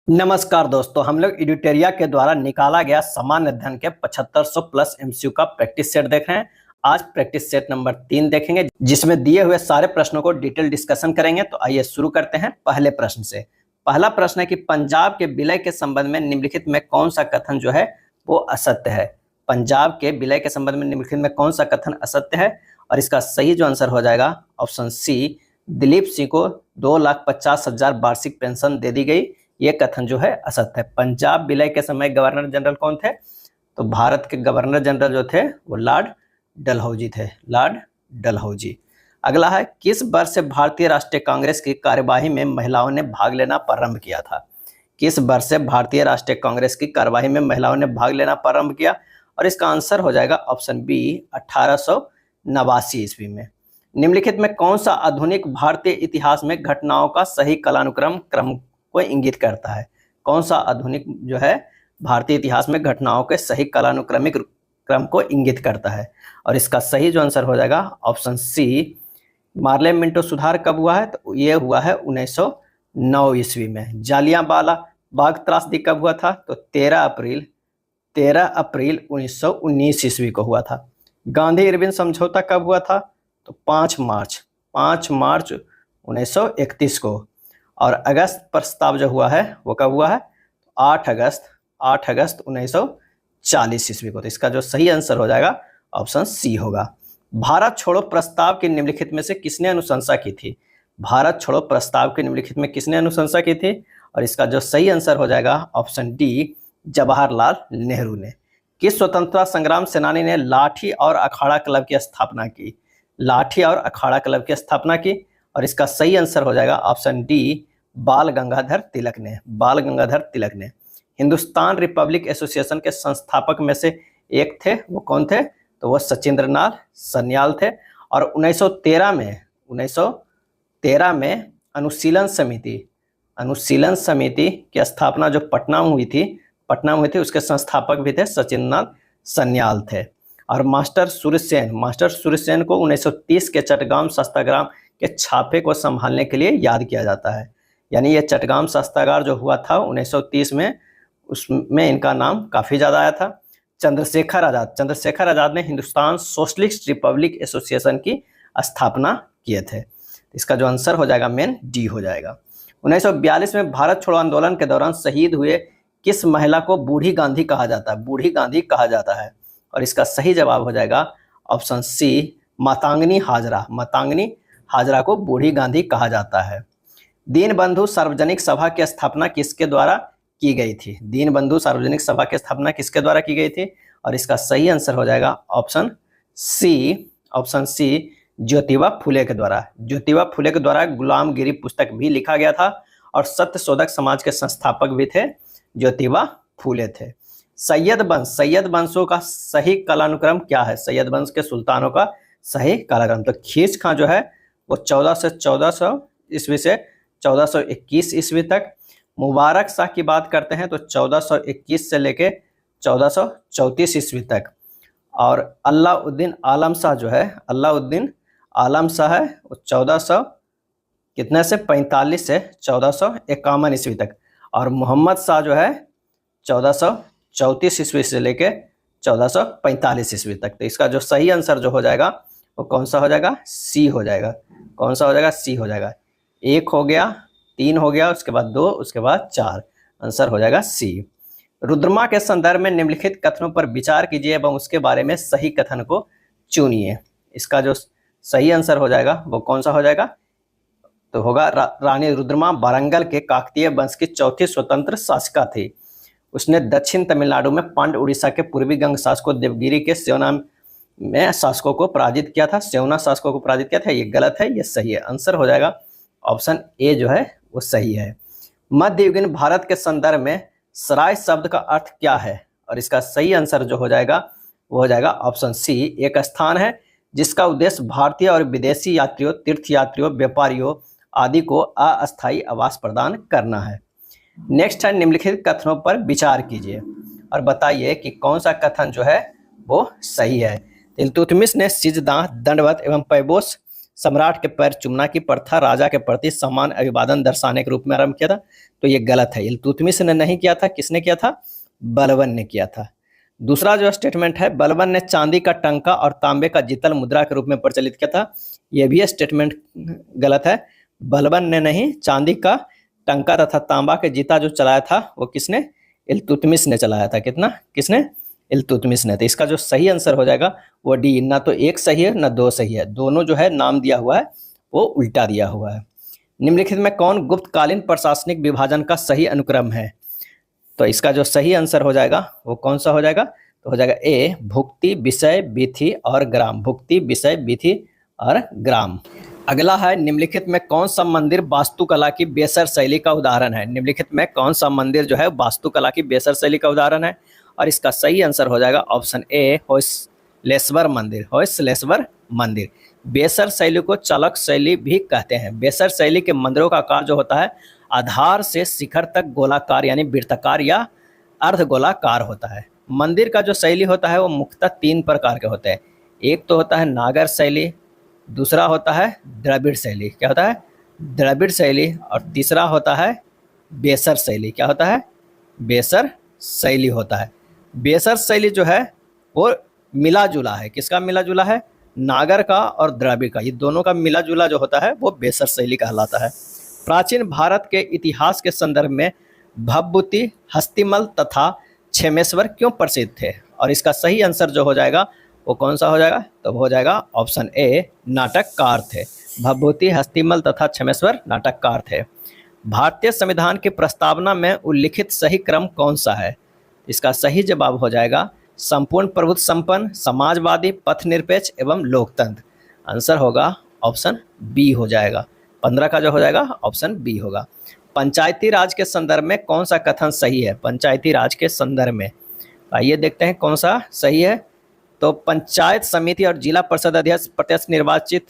नमस्कार दोस्तों, हम लोग एडिटेरिया के द्वारा निकाला गया सामान्य अध्ययन के 7500 प्लस एमसीक्यू का प्रैक्टिस सेट देख रहे हैं। आज प्रैक्टिस सेट नंबर 3 देखेंगे, जिसमें दिए हुए सारे प्रश्नों को डिटेल डिस्कशन करेंगे। तो आइए शुरू करते हैं पहले प्रश्न से। पहला प्रश्न है कि पंजाब के विलय के संबंध में निम्नलिखित में कौन सा कथन जो है वो असत्य है। पंजाब के विलय के संबंध में निम्नलिखित में कौन सा कथन असत्य है, और इसका सही जो आंसर हो जाएगा ऑप्शन सी, दिलीप सिंह को 2,50,000 वार्षिक पेंशन दे दी गई। ये कथन जो है असत्य है। पंजाब विलय के समय गवर्नर जनरल कौन थे? तो भारत के गवर्नर जनरल जो थे वो लॉर्ड डलहौजी थे, लॉर्ड डलहौजी। अगला है, किस वर्ष से भारतीय राष्ट्रीय कांग्रेस की कार्यवाही में महिलाओं ने भाग लेना प्रारंभ किया था? किस वर्ष से भारतीय राष्ट्रीय कांग्रेस की कार्यवाही में महिलाओं ने भाग लेना प्रारंभ किया? और इसका आंसर हो जाएगा ऑप्शन बी, 1889 ईस्वी में। निम्नलिखित में कौन सा आधुनिक भारतीय इतिहास में घटनाओं का सही कालानुक्रम को इंगित करता है? कौन सा आधुनिक जो है भारतीय इतिहास में घटनाओं के सही कालानुक्रमिक क्रम को इंगित करता है? और इसका सही जो आंसर हो जाएगा ऑप्शन सी, मार्ले मिंटो सुधार कब हुआ है? तो ये हुआ है 1909 ईस्वी में। जालियांवाला बाग त्रासदी कब हुआ था? तो 13 अप्रैल 1919 ईस्वी को हुआ था। गांधी इरविन समझौता कब हुआ था? तो 5 मार्च 1931 को। और अगस्त प्रस्ताव जो हुआ है वो कब हुआ है? 8 अगस्त 1940 ईस्वी को। तो इसका जो सही आंसर हो जाएगा ऑप्शन सी होगा। भारत छोड़ो प्रस्ताव की निम्नलिखित में से किसने अनुशंसा की थी? भारत छोड़ो प्रस्ताव की निम्नलिखित में किसने अनुशंसा की थी? और इसका जो सही आंसर हो जाएगा ऑप्शन डी, जवाहरलाल नेहरू ने। किस स्वतंत्रता संग्राम सेनानी ने लाठी और अखाड़ा क्लब की स्थापना की? लाठी और अखाड़ा क्लब की स्थापना की। और इसका सही आंसर हो जाएगा ऑप्शन डी, बाल गंगाधर तिलक ने, बाल गंगाधर तिलक ने। हिंदुस्तान रिपब्लिक एसोसिएशन के संस्थापक में से एक थे, वो कौन थे? तो वो सचिंद्रनाथ सन्याल थे। और 1913 में अनुशीलन समिति की स्थापना जो पटना में हुई थी, उसके संस्थापक भी थे सचिंद्रनाथ सन्याल थे। और मास्टर सूर्यसेन को 1930 के चटगांव सत्याग्रह के छापे को संभालने के लिए याद किया जाता है। यानी ये चटगांव सत्याग्रह जो हुआ था 1930 में, उसमें इनका नाम काफ़ी ज़्यादा आया था। चंद्रशेखर आज़ाद ने हिंदुस्तान सोशलिस्ट रिपब्लिक एसोसिएशन की स्थापना किए थे। इसका जो आंसर हो जाएगा मेन डी हो जाएगा। 1942 में भारत छोड़ो आंदोलन के दौरान शहीद हुए किस महिला को बूढ़ी गांधी कहा जाता है? बूढ़ी गांधी कहा जाता है। और इसका सही जवाब हो जाएगा ऑप्शन सी, मातंगी हाजरा को बूढ़ी गांधी कहा जाता है। दीनबंधु सार्वजनिक सभा की स्थापना किसके द्वारा की गई थी? दीनबंधु सार्वजनिक सभा की स्थापना किसके द्वारा की गई थी? और इसका सही आंसर हो जाएगा ऑप्शन सी, ज्योतिबा फुले के द्वारा गुलामगिरी पुस्तक भी लिखा गया था। और सत्यशोधक समाज के संस्थापक भी थे ज्योतिबा फुले थे। सैयद वंशों का सही कालानुक्रम क्या है? सैयद वंश के सुल्तानों का सही कालानुक्रम, तो खींच खां जो है वो 1400 ईस्वी से 1421 ईस्वी तक। मुबारक शाह की बात करते हैं तो 1421 से लेके 1434 ईस्वी तक। और अलाउद्दीन आलम शाह है वो 1445 से 1451 ईस्वी तक। और मोहम्मद शाह जो है 1434 ईस्वी से लेके 1445 ईस्वी तक। तो इसका जो सही आंसर जो हो जाएगा वो कौन सा हो जाएगा? सी हो जाएगा। कौन सा हो जाएगा? सी हो जाएगा। 1 हो गया, 3 हो गया, उसके बाद 2, उसके बाद 4। आंसर हो जाएगा सी। रुद्रमा के संदर्भ में निम्नलिखित कथनों पर विचार कीजिए एवं उसके बारे में सही कथन को चुनिए। इसका जो सही आंसर हो जाएगा वो कौन सा हो जाएगा? तो होगा रानी रुद्रमा वारंगल के काकतीय वंश की चौथी स्वतंत्र शासिका थी। उसने दक्षिण तमिलनाडु में पांड्य उड़ीसा के पूर्वी गंग शासकों देवगिरी के सेवना में शासकों को पराजित किया था। ये गलत है, ये सही है। आंसर हो जाएगा ऑप्शन ए जो है वो सही है। मध्ययुगीन भारत के संदर्भ में सराय शब्द का अर्थ क्या है? और इसका सही आंसर जो हो जाएगा वो हो जाएगा ऑप्शन सी, एक स्थान है जिसका उद्देश्य भारतीय और विदेशी यात्रियों, तीर्थयात्रियों, व्यापारियों आदि को अस्थायी आवास प्रदान करना है। नेक्स्ट है, निम्नलिखित कथनों पर विचार कीजिए और बताइए कि कौन सा कथन जो है वो सही है। इल्तुतमिश ने सिजदा, दंडवत एवं पैबोस सम्राट के पैर चूमना की प्रथा राजा के प्रति सम्मान अभिवादन दर्शाने के रूप में आरंभ किया था, तो ये गलत है। इल्तुतमिश ने नहीं किया था, किसने किया था? बलबन ने किया था। दूसरा जो स्टेटमेंट है, बलबन ने चांदी का टंका और तांबे का जितल मुद्रा के रूप में प्रचलित किया था, यह भी स्टेटमेंट गलत है। बलबन ने नहीं, चांदी का टंका तथा तांबा के जीता जो चलाया था वो किसने? इल्तुतमिश ने चलाया था। किसने? इल्तुतमिश ने। तो इसका जो सही आंसर हो जाएगा वो डी। ना तो एक सही है ना दो सही है, दोनों जो है नाम दिया हुआ है वो उल्टा दिया हुआ है। निम्नलिखित में कौन गुप्तकालीन प्रशासनिक विभाजन का सही अनुक्रम है? तो इसका जो सही आंसर हो जाएगा वो कौन सा हो जाएगा? तो हो जाएगा ए, भुक्ति, विषय, विधि और ग्राम। भुक्ति, विषय, विधि और ग्राम। अगला है, निम्नलिखित में कौन सा मंदिर वास्तुकला की बेसर शैली का उदाहरण है? निम्नलिखित में कौन सा मंदिर जो है वास्तुकला की बेसर शैली का उदाहरण है? और इसका सही आंसर हो जाएगा ऑप्शन ए, होयसलेश्वर मंदिर। होयसलेश्वर मंदिर। बेसर शैली को चालक शैली भी कहते हैं। बेसर शैली के मंदिरों का आकार जो होता है आधार से शिखर तक गोलाकार यानी वृत्ताकार या अर्धगोलाकार होता है। मंदिर का जो शैली होता है वो मुख्यतः 3 प्रकार के होते हैं। एक तो होता है नागर शैली, दूसरा होता है द्रविड़ शैली। क्या होता है? द्रविड़ शैली। और तीसरा होता है बेसर शैली। क्या होता है? बेसर शैली होता है। बेसर शैली जो है वो मिला जुला है। किसका मिला जुला है? नागर का और द्रविड़ का। ये दोनों का मिला जुला जो होता है वो बेसर शैली कहलाता है। प्राचीन भारत के इतिहास के संदर्भ में भवभूति, हस्तिमल तथा क्षेमेश्वर क्यों प्रसिद्ध थे? और इसका सही आंसर जो हो जाएगा वो कौन सा हो जाएगा? तो हो जाएगा ऑप्शन ए, नाटककार थे। भवभूति, हस्तिमल तथा क्षेमेश्वर नाटककार थे। भारतीय संविधान की प्रस्तावना में उल्लिखित सही क्रम कौन सा है? इसका सही जवाब हो जाएगा संपूर्ण प्रभुत्व संपन्न, समाजवादी, पथनिरपेक्ष एवं लोकतंत्र। आंसर होगा ऑप्शन बी हो जाएगा। 15 का जो हो जाएगा ऑप्शन बी होगा। पंचायती राज के संदर्भ में कौन सा कथन सही है? पंचायती राज के संदर्भ में आइए देखते हैं कौन सा सही है। तो पंचायत समिति और जिला परिषद अध्यक्ष प्रत्यक्ष निर्वाचित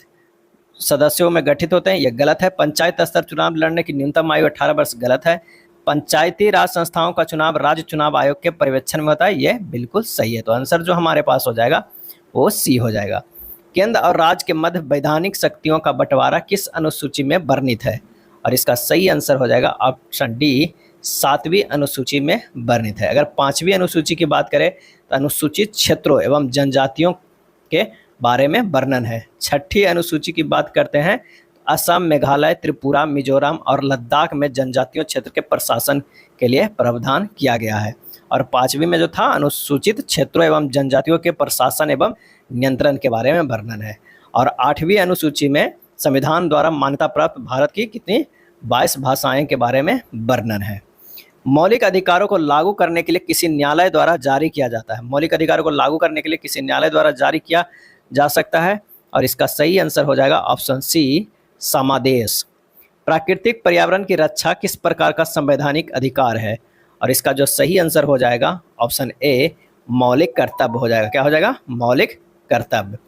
सदस्यों में गठित होते हैं, यह गलत है। पंचायत स्तर चुनाव लड़ने की न्यूनतम आयु 18 वर्ष, गलत है। पंचायती राज संस्थाओं का चुनाव राज्य चुनाव आयोग के पर्यवेक्षण में होता है, यह बिल्कुल सही है। तो आंसर जो हमारे पास हो जाएगा वो सी हो जाएगा। केंद्र और राज्य के मध्य वैधानिक शक्तियों का बंटवारा किस अनुसूची में वर्णित है? और इसका सही आंसर हो जाएगा ऑप्शन डी, 7वीं अनुसूची में वर्णित है। अगर 5वीं अनुसूची की बात करें तो अनुसूचित क्षेत्रों एवं जनजातियों के बारे में वर्णन है। 6ठी अनुसूची की बात करते हैं, असम, मेघालय, त्रिपुरा, मिजोरम और लद्दाख में जनजातियों क्षेत्र के प्रशासन के लिए प्रावधान किया गया है। और 5वीं में जो था अनुसूचित क्षेत्रों एवं जनजातियों के प्रशासन एवं नियंत्रण के बारे में वर्णन है। और 8वीं अनुसूची में संविधान द्वारा मान्यता प्राप्त भारत की कितनी 22 भाषाएं के बारे में वर्णन है। मौलिक अधिकारों को लागू करने के लिए किसी न्यायालय द्वारा जारी किया जाता है। मौलिक अधिकारों को लागू करने के लिए किसी न्यायालय द्वारा जारी किया जा सकता है। और इसका सही आंसर हो जाएगा ऑप्शन सी, समादेश। प्राकृतिक पर्यावरण की रक्षा किस प्रकार का संवैधानिक अधिकार है? और इसका जो सही आंसर हो जाएगा ऑप्शन ए, मौलिक कर्तव्य हो जाएगा। क्या हो जाएगा? मौलिक कर्तव्य।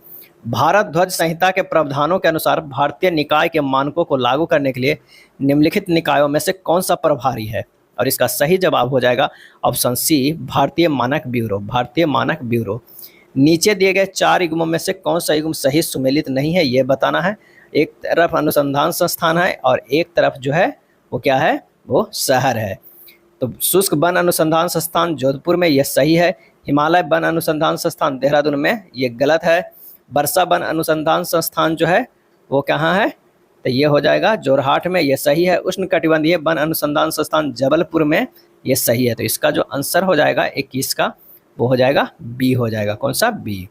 भारत ध्वज संहिता के प्रावधानों के अनुसार भारतीय निकाय के मानकों को लागू करने के लिए निम्नलिखित निकायों में से कौन सा प्रभारी है? और इसका सही जवाब हो जाएगा ऑप्शन सी, भारतीय मानक ब्यूरो। भारतीय मानक ब्यूरो। नीचे दिए गए 4 युग्मों में से कौन सा युग्म सही सुमेलित नहीं है ये बताना है। एक तरफ अनुसंधान संस्थान है और एक तरफ जो है वो क्या है? वो शहर है। तो शुष्क वन अनुसंधान संस्थान जोधपुर में यह सही है। हिमालय वन अनुसंधान संस्थान देहरादून में ये गलत है। वर्षा वन अनुसंधान संस्थान जो है वो कहाँ है? तो ये हो जाएगा जोरहाट में, ये सही है। उष्णकटिबंधीय वन अनुसंधान संस्थान जबलपुर में, ये सही है। तो इसका जो आंसर हो जाएगा 21 का वो हो जाएगा बी हो जाएगा। कौन सा? बी।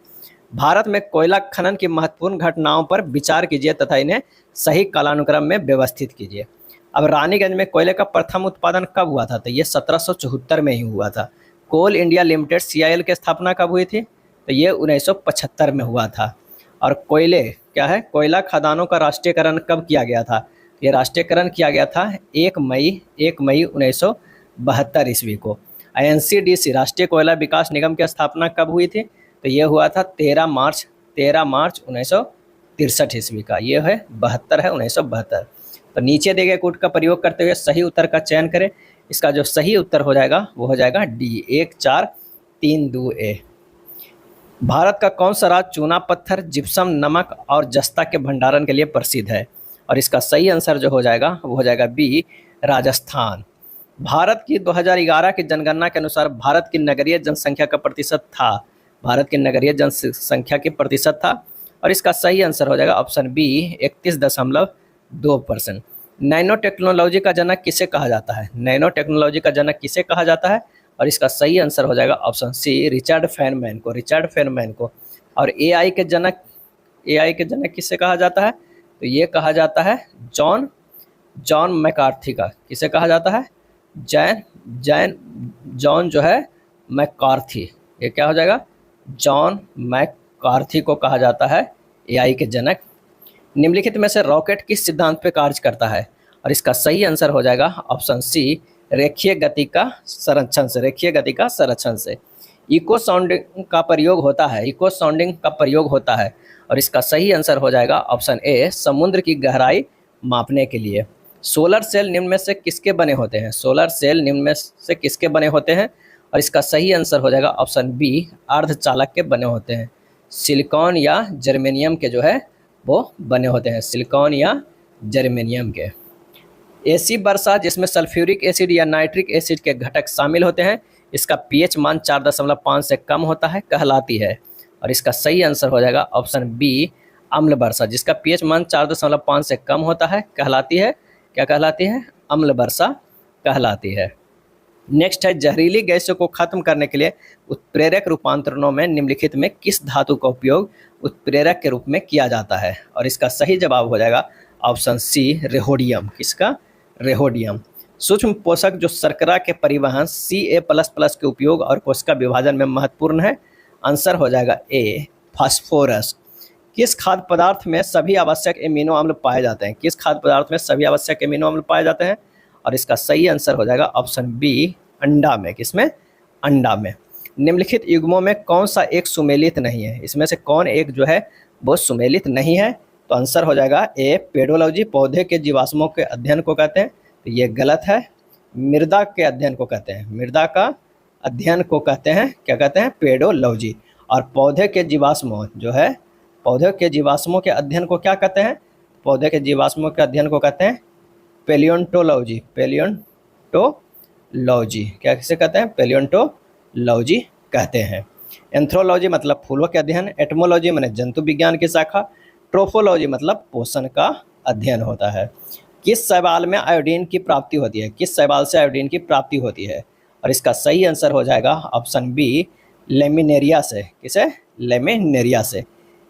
भारत में कोयला खनन की महत्वपूर्ण घटनाओं पर विचार कीजिए तथा इन्हें सही कालानुक्रम में व्यवस्थित कीजिए। अब रानीगंज में कोयले का प्रथम उत्पादन कब हुआ था? तो ये 1774 में ही हुआ था। कोल इंडिया लिमिटेड CIL की स्थापना कब हुई थी? तो ये 1975 में हुआ था। और कोयले क्या है? कोयला खदानों का राष्ट्रीयकरण कब किया गया था? ये राष्ट्रीयकरण किया गया था 1 मई 1972 ईस्वी को। NCDC राष्ट्रीय कोयला विकास निगम की स्थापना कब हुई थी? तो ये हुआ था 13 मार्च 1963 ईस्वी का। ये है 72 है 1972। तो नीचे दिए गए कोड का प्रयोग करते हुए सही उत्तर का चयन करें। इसका जो सही उत्तर हो जाएगा वो हो जाएगा डी, 1432A। भारत का कौन सा राज्य चूना पत्थर, जिप्सम, नमक और जस्ता के भंडारण के लिए प्रसिद्ध है? और इसका सही आंसर जो हो जाएगा वो हो जाएगा बी, राजस्थान। भारत की 2011 की जनगणना के अनुसार भारत की नगरीय जनसंख्या का प्रतिशत था, भारत की नगरीय जनसंख्या की प्रतिशत था, और इसका सही आंसर हो जाएगा ऑप्शन बी, 31.2%। नैनो टेक्नोलॉजी का जनक किसे कहा जाता है? नैनो टेक्नोलॉजी का जनक किसे कहा जाता है? और इसका सही आंसर हो जाएगा ऑप्शन सी, रिचर्ड फेनमैन को, रिचर्ड फेनमैन को। और एआई के जनक किसे कहा जाता है? तो ये कहा जाता है जॉन मैकार्थी का। किसे कहा जाता है? जॉन जो है मैकार्थी, ये क्या हो जाएगा? जॉन मैकार्थी को कहा जाता है एआई के जनक। निम्नलिखित में से रॉकेट किस सिद्धांत पे कार्य करता है? और इसका सही आंसर हो जाएगा ऑप्शन सी, रेखीय गति का संरक्षण से, रेखीय गति का संरक्षण से। इको साउंडिंग का प्रयोग होता है, और इसका सही आंसर हो जाएगा ऑप्शन ए, समुद्र की गहराई मापने के लिए। सोलर सेल निम्न में से किसके बने होते हैं? सोलर सेल निम्न में से किसके बने होते हैं? और इसका सही आंसर हो जाएगा ऑप्शन बी, अर्धचालक के बने होते हैं। सिलिकॉन या जर्मेनियम के जो है वो बने होते हैं, सिलिकॉन या जर्मेनियम के। एसिड वर्षा जिसमें सल्फ्यूरिक एसिड या नाइट्रिक एसिड के घटक शामिल होते हैं, इसका पीएच मान 4.5 से कम होता है, कहलाती है। और इसका सही आंसर हो जाएगा ऑप्शन बी, अम्ल वर्षा, जिसका पीएच मान 4.5 से कम होता है, कहलाती है। क्या कहलाती है? अम्ल वर्षा कहलाती है। नेक्स्ट है, जहरीली गैसों को खत्म करने के लिए उत्प्रेरक रूपांतरणों में निम्नलिखित में किस धातु का उपयोग उत्प्रेरक के रूप में किया जाता है? और इसका सही जवाब हो जाएगा ऑप्शन सी, रेहोडियम। किसका? रेहोडियम। सूक्ष्म पोषक जो शर्करा के परिवहन Ca++ के उपयोग और कोशिका विभाजन में महत्वपूर्ण है, आंसर हो जाएगा ए, फास्फोरस। किस खाद्य पदार्थ में सभी आवश्यक एमिनो अम्ल पाए जाते हैं? किस खाद्य पदार्थ में सभी आवश्यक एमिनो अम्ल पाए जाते हैं? और इसका सही आंसर हो जाएगा ऑप्शन बी, अंडा में। किसमें? अंडा में। निम्नलिखित युग्मों में कौन सा एक सुमेलित नहीं है? इसमें से कौन एक जो है वो सुमेलित नहीं है? तो आंसर हो जाएगा ए, पेडोलॉजी, पौधे के जीवाश्मों के अध्ययन को कहते हैं, तो ये गलत है। मृदा के अध्ययन को कहते हैं, मृदा का अध्ययन को कहते हैं, क्या कहते हैं? पेडोलॉजी। और पौधे के जीवाश्मों जो है, पौधे के जीवाश्मों के अध्ययन को क्या कहते हैं? पौधे के जीवाश्मों के अध्ययन को कहते हैं पेलियोंटोलॉजी, पेलियोंटोलॉजी। क्या किसे कहते हैं? पेलियोंटोलॉजी कहते हैं। एंथ्रोलॉजी मतलब फूलों के अध्ययन, एटमोलॉजी माने जंतु विज्ञान की शाखा, ट्रोफोलॉजी मतलब पोषण का अध्ययन होता है। किस शैवाल में आयोडीन की प्राप्ति होती है? किस शैवाल से आयोडीन की प्राप्ति होती है? और इसका सही आंसर हो जाएगा ऑप्शन बी, लेमिनेरिया से। किसे? लेमिनेरिया से।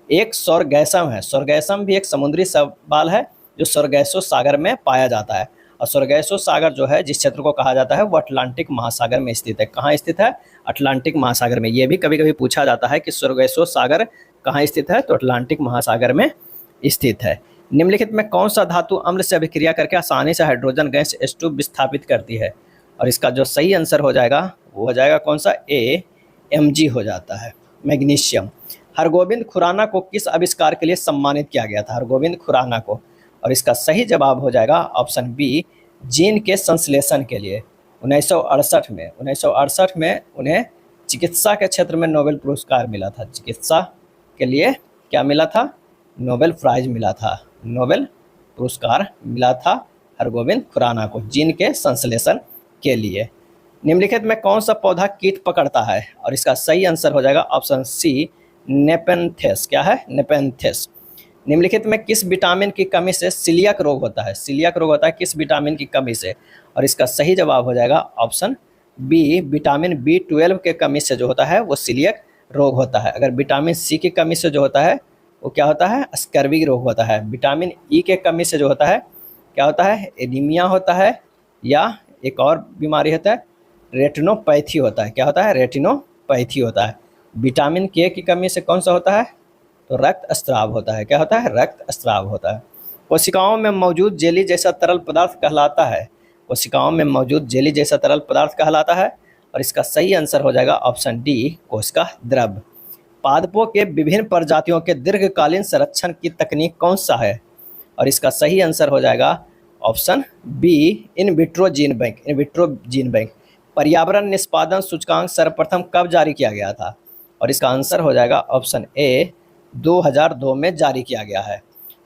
एक सोरगैसम है, सोरगैसम भी एक समुद्री शैवाल है जो सोरगैसो सागर में पाया जाता है। और सोरगैसो सागर जो है जिस क्षेत्र को कहा जाता है वो अटलांटिक महासागर में स्थित है। कहाँ स्थित है? अटलांटिक महासागर में। ये भी कभी कभी पूछा जाता है कि सोरगैसो सागर कहाँ स्थित है? तो अटलांटिक महासागर में स्थित है। निम्नलिखित में कौन सा धातु अम्ल से अभिक्रिया करके आसानी से हाइड्रोजन गैस H2 विस्थापित करती है? और इसका जो सही आंसर हो जाएगा वो हो जाएगा कौन सा? ए, Mg हो जाता है, मैग्नीशियम। हरगोविंद खुराना को किस आविष्कार के लिए सम्मानित किया गया था? हरगोविंद खुराना को। और इसका सही जवाब हो जाएगा ऑप्शन बी, जीन के संश्लेषण के लिए। 1968 में उन्हें चिकित्सा के क्षेत्र में नोबेल पुरस्कार मिला था। चिकित्सा के लिए क्या मिला था? नोबेल प्राइज मिला था, नोबेल पुरस्कार मिला था हरगोविंद खुराना को जीन के संश्लेषण के लिए। निम्नलिखित में कौन सा पौधा कीट पकड़ता है? और इसका सही आंसर हो जाएगा ऑप्शन सी, नेपेंथेस। क्या है? नेपेंथेस। निम्नलिखित में किस विटामिन की कमी से सीलियाक रोग होता है? सीलियाक रोग होता है किस विटामिन की कमी से? और इसका सही जवाब हो जाएगा ऑप्शन बी, विटामिन B12 के कमी से जो होता है वो सीलियाक रोग होता है। अगर विटामिन सी की कमी से जो होता है वो क्या होता है? स्कर्वी रोग होता है। विटामिन ई के कमी से जो होता है क्या होता है? एनीमिया होता है, या एक और बीमारी होता है रेटिनोपैथी होता है। क्या होता है? रेटिनोपैथी होता है। विटामिन के की कमी से कौन सा होता है? तो रक्तस्राव होता है। क्या होता है? रक्तस्राव होता है। कोशिकाओं में मौजूद जेली जैसा तरल पदार्थ कहलाता है। कोशिकाओं में मौजूद जेली जैसा तरल पदार्थ कहलाता है। और इसका सही आंसर हो जाएगा ऑप्शन डी, कोशिका द्रव। पादपों के विभिन्न प्रजातियों के दीर्घकालीन संरक्षण की तकनीक कौन सा है? और इसका सही आंसर हो जाएगा option B, in vitro gene bank. In vitro gene bank. पर्यावरण निष्पादन सूचकांक सर्वप्रथम कब जारी किया गया था? और इसका आंसर हो जाएगा ऑप्शन ए 2002 में जारी किया गया है।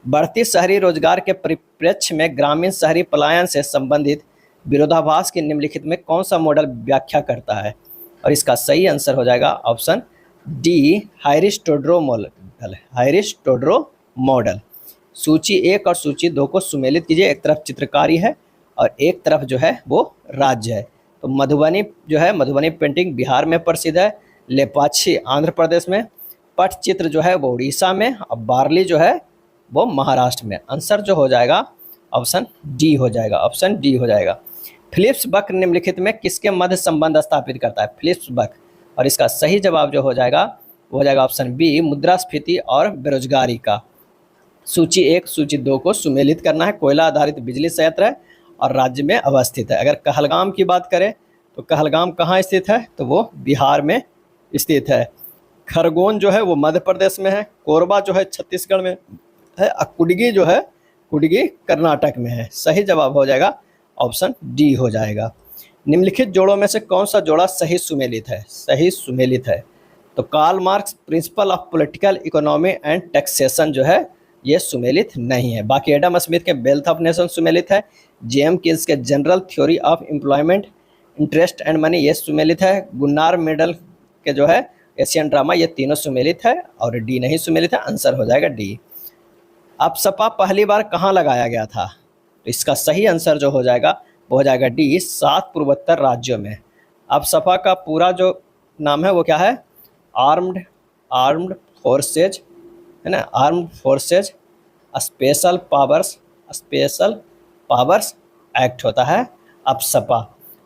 बढ़ती शहरी रोजगार के परिप्रेक्ष्य में ग्रामीण शहरी पलायन से संबंधित विरोधाभास के निम्नलिखित में कौन सा मॉडल व्याख्या करता है? और इसका सही आंसर हो जाएगा ऑप्शन डी हायरिस्टोड्रो मॉडल। हायरिस्टोड्रो मॉडल। सूची 1 और सूची 2 को सुमेलित कीजिए। एक तरफ चित्रकारी है और एक तरफ जो है वो राज्य है। तो मधुबनी जो है, मधुबनी पेंटिंग बिहार में प्रसिद्ध है, लेपाक्षी आंध्र प्रदेश में, पटचित्र जो है वो उड़ीसा में, और बार्ली जो है वो महाराष्ट्र में। आंसर जो हो जाएगा ऑप्शन डी हो जाएगा, ऑप्शन डी हो जाएगा। फिलिप्स बक निम्नलिखित में किसके मध्य संबंध स्थापित करता है? फिलिप्स बक। और इसका सही जवाब जो हो जाएगा वो हो जाएगा ऑप्शन बी मुद्रास्फीति और बेरोजगारी का। सूची 1 सूची 2 को सुमेलित करना है। कोयला आधारित बिजली संयंत्र है और राज्य में अवस्थित है। अगर कहलगाम की बात करें तो कहलगाम कहाँ स्थित है? तो वो बिहार में स्थित है। खरगोन जो है वो मध्य प्रदेश में है। कोरबा जो है छत्तीसगढ़ में है। कुडगी जो है, कुडगी कर्नाटक में है। सही जवाब हो जाएगा ऑप्शन डी हो जाएगा। निम्नलिखित जोड़ों में से कौन सा जोड़ा सही सुमेलित है? सही सुमेलित है तो Karl Marx principle of political economy and taxation जो है ये सुमेलित नहीं है। बाकी एडम स्मिथ के वेल्थ ऑफ नेशन सुमेलित है। जेएम किन्स के general theory of employment, interest and money ये सुमेलित है। गुन्नार मेडल के जो है एशियन ड्रामा, ये तीनों सुमेलित है। और डी नहीं सुमेलित है। आंसर हो जाएगा डी। अब सपा पहली बार कहाँ लगाया गया था? तो इसका सही आंसर जो हो जाएगा वो हो जाएगा डी 7 पूर्वोत्तर राज्यों में। अब सपा का पूरा जो नाम है वो क्या है? आर्म्ड फोर्सेज है ना, armed forces special powers act होता है अब सपा।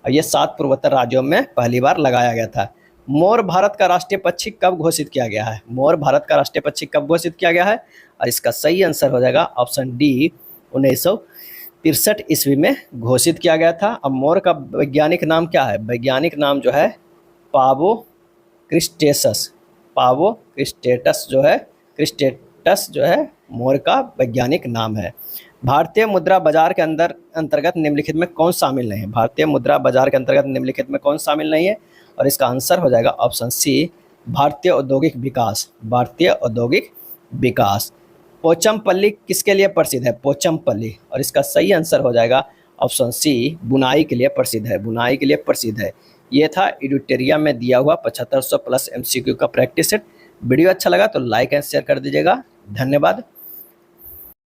और ये 7 पूर्वोत्तर राज्यों में पहली बार लगाया गया था। मोर भारत का राष्ट्रीय पक्षी कब घोषित किया गया है? मोर भारत का राष्ट्रीय पक्षी कब घोषित किया गया है? और इसका सही आंसर हो जाएगा ऑप्शन डी 1963 ईस्वी में घोषित किया गया था। अब मोर का वैज्ञानिक नाम क्या है? वैज्ञानिक नाम जो है पावो क्रिस्टेटस जो है मोर का वैज्ञानिक नाम है। भारतीय मुद्रा बाजार के अंतर्गत निम्नलिखित में कौन शामिल नहीं है? भारतीय मुद्रा बाजार के अंतर्गत निम्नलिखित में कौन शामिल नहीं है? और इसका आंसर हो जाएगा ऑप्शन सी भारतीय औद्योगिक विकास। भारतीय औद्योगिक विकास। पोचमपल्ली किसके लिए प्रसिद्ध है? पोचमपल्ली। और इसका सही आंसर हो जाएगा ऑप्शन सी बुनाई के लिए प्रसिद्ध है। बुनाई के लिए प्रसिद्ध है। ये था एडुटेरिया में दिया हुआ 7500 प्लस MCQ का प्रैक्टिस सेट। वीडियो अच्छा लगा तो लाइक एंड शेयर कर दीजिएगा। धन्यवाद।